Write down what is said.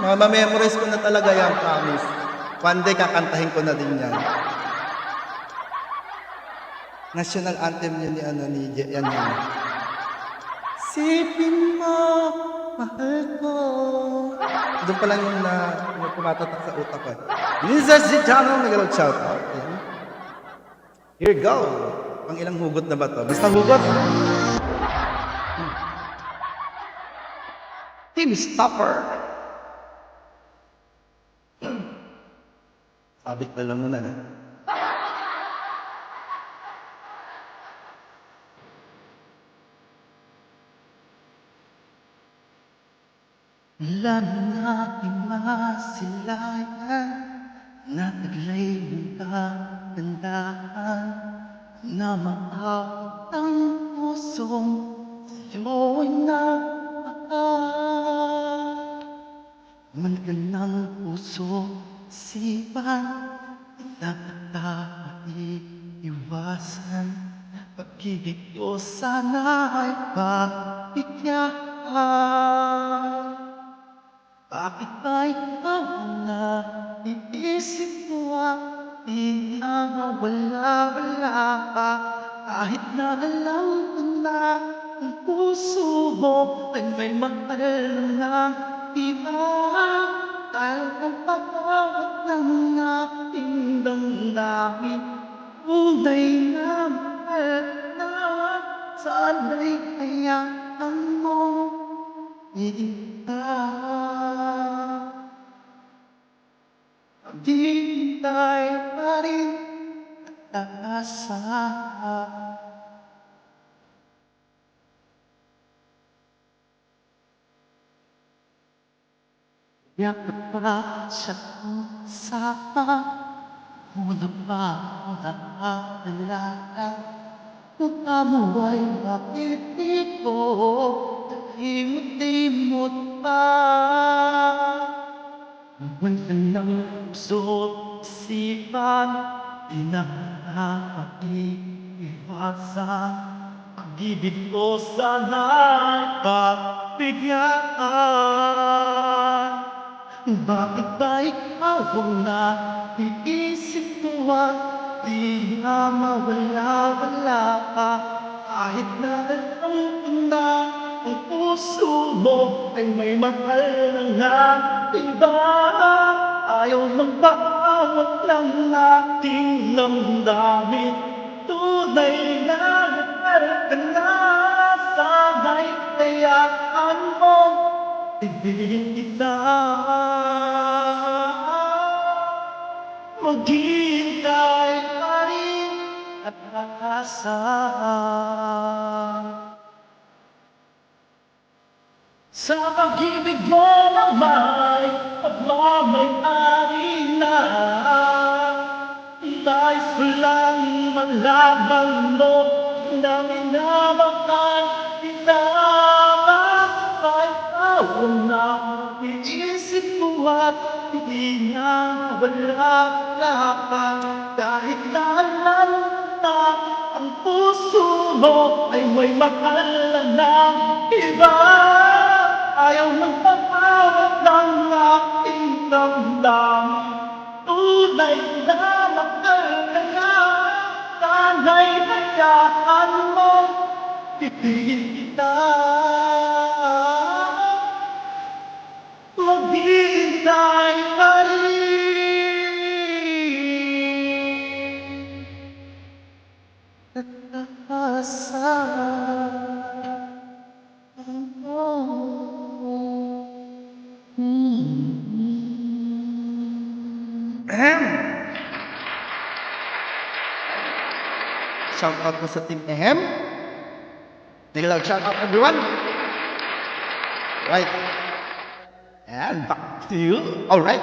Mama-memorize ko na talaga yan, promise. One day, kakantahin ko na din yan. National anthem yun ni yan yan. Sipin mo, mahal ko. Doon pa lang yung pumatatak sa utak ko. Minsan si Chano, nag-shout out. Here you go. Pang ilang hugot na ba to? Basta hugot. Team Stopper. Sabit na lang muna. Wala na aking masilayan na taglay ng kagandahan na maawit ang pusong sa'yo'y nagmahal. Man ka ng puso, sipan, dapat tayo iwasan. Pag-ibig ko sana ay pagbigyan. Bakit ba ikaw na iisip mo di na mawala-wala ka? Kahit na alam ko na ang puso mo ay may mahal na iba. Dahil ang pagkawat ng ating damdamin, tunay na mahal na. Sana'y hayaan mo Hintay pa rin at asa. Yakap pa siya sama, muna pa ang naalala. Kung mo ay bakit di ko tahimot-timot pa. Naman ka ng puso isipan, di na nakakaiwasan. Pag-ibig ko sana'y pagbigyan. Bakit ba ikaw ang naiisip ko at di na mawala-wala ka? Kahit na alam ko na ang puso mo ay may mahal na iba. Ayaw magpaawat ng ating damdamin, tunay na mahal ka na. Sana'y hayaan mo ibigin kita. Maghihintay pa rin at aasa. Sa pag-ibig mo na may pagmamay-ari na, nais ko lang malaman mo na minamahal kita. Ikaw na iisip ko at hindi na wala ka. Kahit na alam na ang puso mo ay may mahal na iba. Ayaw ng pagkawat ng aking damdamin, tunay na mahal ka na. Sana'y hayaan mo ibigin kita. Maghihintay pa rin at aasa. Shout out mo sa Team Ehem. Nilaw, shout out everyone. Right. And back to you. All right.